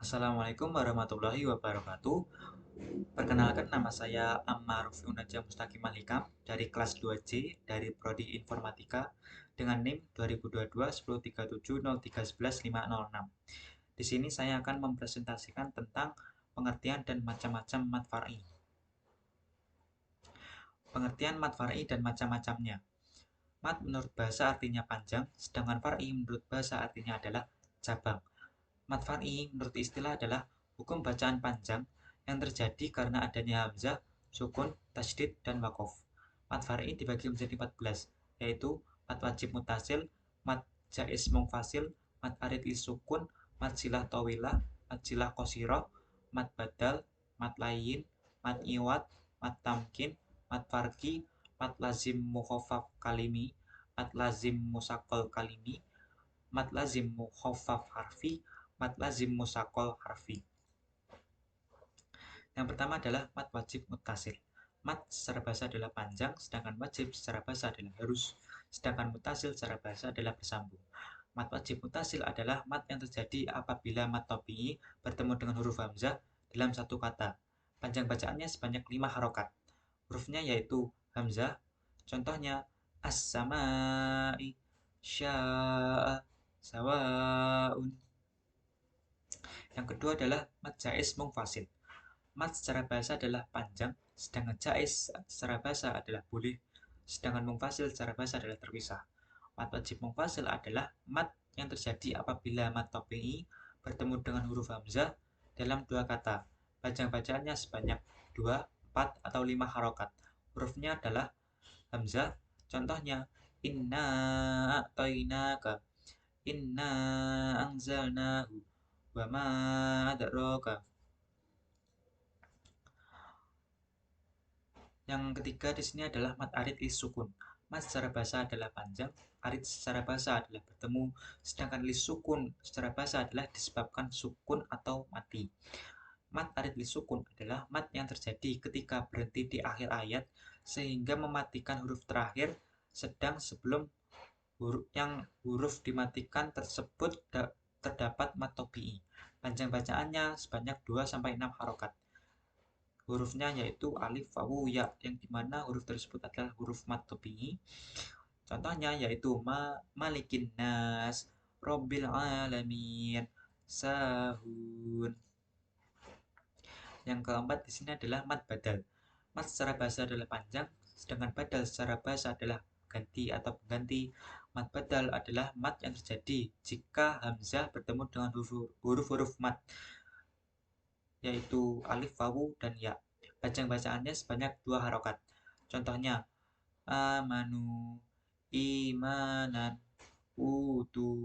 Assalamualaikum warahmatullahi wabarakatuh. Perkenalkan, nama saya Ammar Fiunaja Mustaqim Al-Hikam dari kelas 2C dari Prodi Informatika dengan NIM 2022 103703115506. Di sini saya akan mempresentasikan tentang pengertian dan macam-macam mad far'i. Pengertian mad far'i dan macam-macamnya. Mad menurut bahasa artinya panjang, sedangkan far'i menurut bahasa artinya adalah cabang. Mad far'i menurut istilah adalah hukum bacaan panjang yang terjadi karena adanya hamzah, sukun, tasydid, dan wakof. Mad far'i dibagi menjadi 14, yaitu mad wajib mutasil, mad jaiz mungfasil, mad arid sukun, mad silah tawilah, mad silah qasirah, mad badal, mad layin, mad iwad, mad tamkin, mad farqi, mad lazim mukhaffaf kalimi, mad lazim musaqqal kalimi, mad lazim mukhaffaf harfi, mad lazim musaqqal harfi. Yang pertama adalah mad wajib muttasil. Mad secara bahasa adalah panjang, sedangkan wajib secara bahasa adalah harus, sedangkan mutasil secara bahasa adalah bersambung. Mad wajib mutasil adalah mad yang terjadi apabila mad tabi'i bertemu dengan huruf hamzah dalam satu kata. Panjang bacaannya sebanyak 5 harokat. Hurufnya yaitu hamzah, contohnya as-sama'i, sya'a, sawaun. Yang kedua adalah mad jaiz mungfasil. Mad secara bahasa adalah panjang, sedangkan jaiz secara bahasa adalah boleh, sedangkan mungfasil secara bahasa adalah terpisah. Mad wajib mungfasil adalah mad yang terjadi apabila mad tabi'i bertemu dengan huruf hamzah dalam dua kata. Panjang bacaannya sebanyak 2, 4, atau 5 harokat. Hurufnya adalah hamzah, contohnya inna a'tainaka, inna anzalnahu, wa ma adraka. Yang ketiga di sini adalah mad arid lis sukun. Mad secara bahasa adalah panjang, arid secara bahasa adalah bertemu, sedangkan lis sukun secara bahasa adalah disebabkan sukun atau mati. Mad arid lis sukun adalah mad yang terjadi ketika berhenti di akhir ayat sehingga mematikan huruf terakhir, sedang sebelum huruf dimatikan tersebut terdapat mad tabi'i. Panjang bacaannya sebanyak 2-6 harokat. Hurufnya yaitu alif, wawu, ya, yang dimana huruf tersebut adalah huruf mad tabi'i. Contohnya yaitu malikin nas, robbil alamin, sahun. Yang keempat di sini adalah mad badal. Mad secara bahasa adalah panjang, sedangkan badal secara bahasa adalah ganti atau pengganti. Mad badal adalah mad yang terjadi jika hamzah bertemu dengan huruf-huruf mad, yaitu alif, wawu, dan ya. Panjang bacaannya sebanyak 2 harokat. Contohnya amanu, imanan, utu.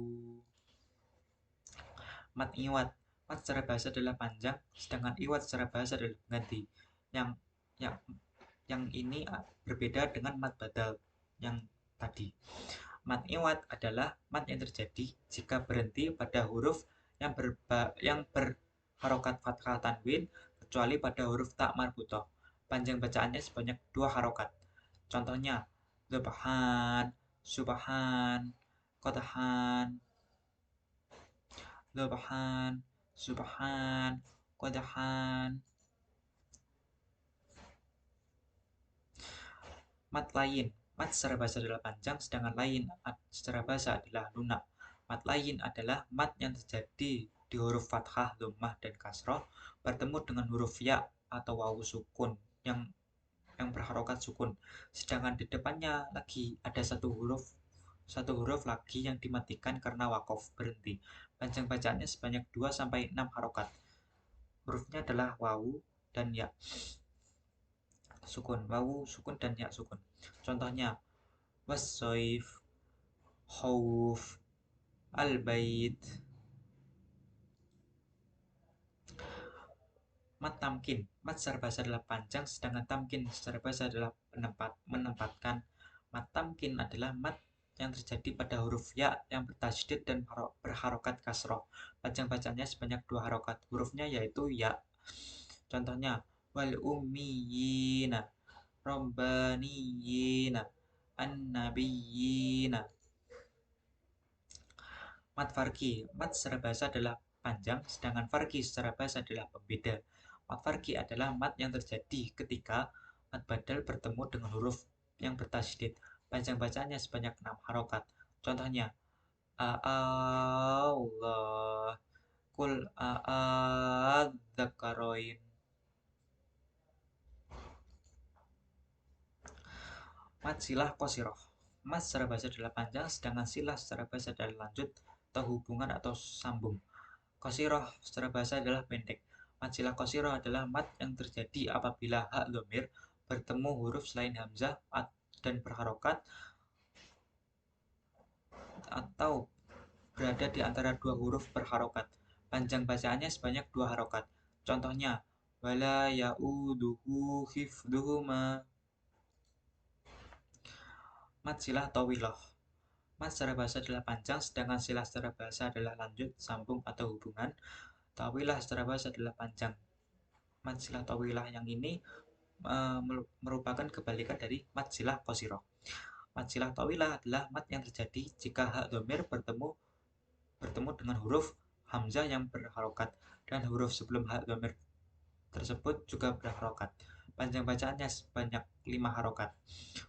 Mad iwad. Mad secara bahasa adalah panjang, sedangkan iwad secara bahasa adalah pengganti. Yang yang yang ini berbeda dengan mad badal yang tadi. Mad iwad adalah mad yang terjadi jika berhenti pada huruf yang berharokat fathah tanwin kecuali pada huruf tak marbutoh. Panjang bacaannya sebanyak 2 harokat. Contohnya subhan, subhan, qadhan, subhan, subhan, qadhan. Mad lain. Mad secara bahasa adalah panjang, sedangkan lain secara bahasa adalah lunak. Mad lain adalah mad yang terjadi di huruf fathah, dhammah, dan kasroh bertemu dengan huruf ya atau wawu sukun yang berharokat sukun. Sedangkan di depannya lagi ada satu huruf lagi yang dimatikan karena wakof, berhenti. Panjang bacaannya sebanyak 2-6 harokat. Hurufnya adalah wawu dan ya sukun, wawu sukun, dan ya sukun. Contohnya wassoif, khauf, al-bait. Mad tamkin. Mad secara bahasa adalah panjang, sedangkan tamkin secara bahasa adalah menempatkan. Mad tamkin adalah mad yang terjadi pada huruf ya yang bertasydid dan berharokat kasroh. Panjang bacanya sebanyak 2 harokat. Hurufnya yaitu ya. Contohnya wal ummiyina, robbaniyina, an-nabiyina. Mad farqi. Mad secara bahasa adalah panjang, sedangkan farqi secara bahasa adalah pembeda. Mat farqi adalah mat yang terjadi ketika mat badal bertemu dengan huruf yang bertasydid. Panjang bacaannya sebanyak 6 harokat. Contohnya, Allah, kul a'adzakaroin. Mat silah qasiroh. Mat secara bahasa adalah panjang, sedangkan silah secara bahasa adalah lanjut atau hubungan atau sambung. Qasiroh secara bahasa adalah pendek. Mat silah qasiroh adalah mat yang terjadi apabila hak dhamir bertemu huruf selain hamzah dan berharokat atau berada di antara dua huruf berharokat. Panjang bacaannya sebanyak 2 harokat. Contohnya, wala ya'uduhu hifduhuma. Mat silah tawilah. Mat secara bahasa adalah panjang, sedangkan silah secara bahasa adalah lanjut, sambung, atau hubungan. Tawilah secara bahasa adalah panjang. Mat silah tawilah yang ini merupakan kebalikan dari mat silah qasiroh. Mat silah tawilah adalah mat yang terjadi jika hak dhamir bertemu dengan huruf hamzah yang berharokat dan huruf sebelum hak dhamir tersebut juga berharokat. Panjang bacaannya sebanyak 5 harokat.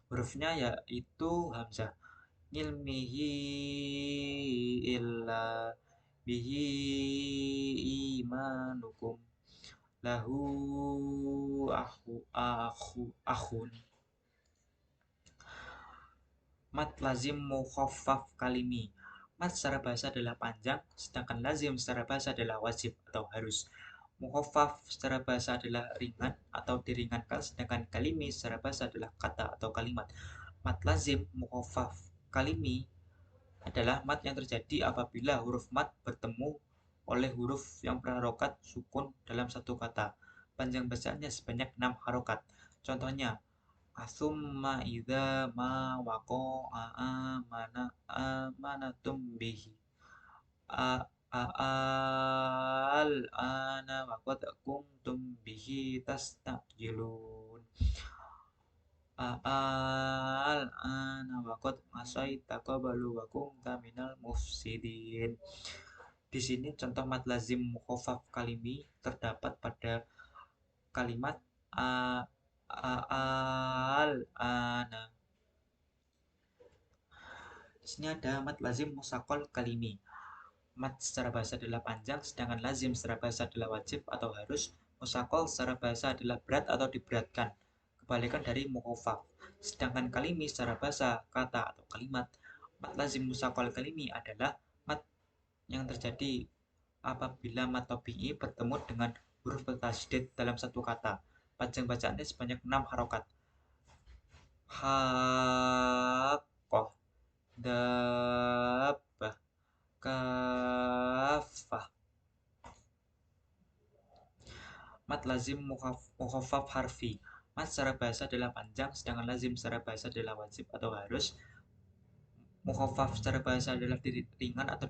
Hurufnya yaitu hamzah. Ilmihi illa bihi imanukum lahu akhun. Mat lazim mukhaffaf kalimi. Mat secara bahasa adalah panjang, sedangkan lazim secara bahasa adalah wajib atau harus. Mukhaffaf secara bahasa adalah ringan atau diringankan, sedangkan kalimi secara bahasa adalah kata atau kalimat. Mat lazim mukhaffaf kalimi adalah mat yang terjadi apabila huruf mat bertemu oleh huruf yang berharokat sukun dalam satu kata. Panjang bacaannya sebanyak 6 harokat. Contohnya, asumma idza ma waqa'a amanatum bihi al ana waqad kuntum bihi tastajilun al ana waqad asaita qablu wa kunta minal mufsidin. Di sini contoh mat lazim mukhaffaf kalimi terdapat pada kalimat al ana. Di sini ada mat lazim musakol kalimi. Mat secara bahasa adalah panjang, sedangkan lazim secara bahasa adalah wajib atau harus. Musakol secara bahasa adalah berat atau diberatkan, kebalikan dari mukhaffaf. Sedangkan kalimi secara bahasa, kata atau kalimat. Mat lazim musakol kalimi adalah mat yang terjadi apabila mat tabi'i bertemu dengan huruf bertasydid dalam satu kata. Panjang bacaannya sebanyak 6 harokat. Haqqah, dabbah, kafah. Mat lazim mukhaffaf harfi. Mat secara bahasa adalah panjang, sedangkan lazim secara bahasa adalah wajib atau harus. Mukhaffaf secara bahasa adalah ringan atau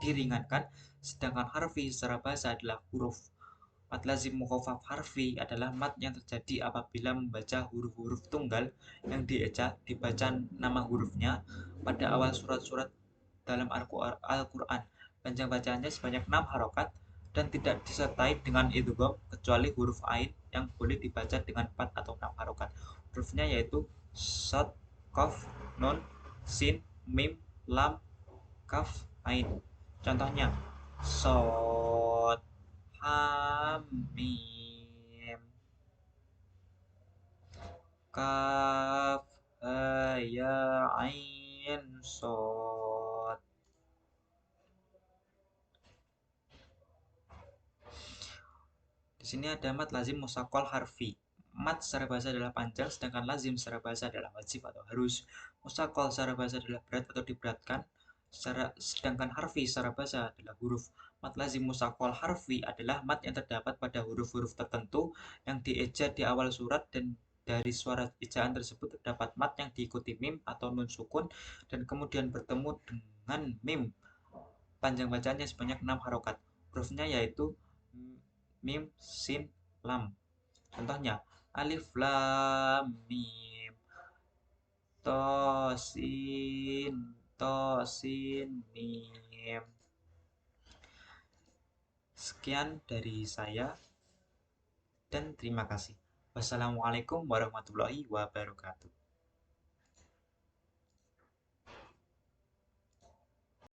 diringankan, sedangkan harfi secara bahasa adalah huruf. Mat lazim mukhaffaf harfi adalah mat yang terjadi apabila membaca huruf-huruf tunggal yang dibaca nama hurufnya pada awal surat-surat dalam Al-Quran. Panjang bacaannya sebanyak 6 harokat dan tidak disertai dengan idgham kecuali huruf ain yang boleh dibaca dengan 4 atau 6 harokat. Hurufnya yaitu shad, qaf, nun, sin, mim, lam, kaf, ain. Contohnya shad, ha, mim, kaf, ha, ya, ain, shad. Di sini ada mat lazim musakol harfi. Mat secara bahasa adalah panjang, sedangkan lazim secara bahasa adalah wajib atau harus. Musakol secara bahasa adalah berat atau diberatkan, sedangkan harfi secara bahasa adalah huruf. Mat lazim musakol harfi adalah mat yang terdapat pada huruf-huruf tertentu yang dieja di awal surat dan dari suara ejaan tersebut terdapat mat yang diikuti mim atau nun sukun dan kemudian bertemu dengan mim. Panjang bacanya sebanyak 6 harokat. Hurufnya yaitu mim, sin, lam. Contohnya alif, lam, mim, to, sin, mim. Sekian dari saya dan terima kasih. Wassalamualaikum warahmatullahi wabarakatuh.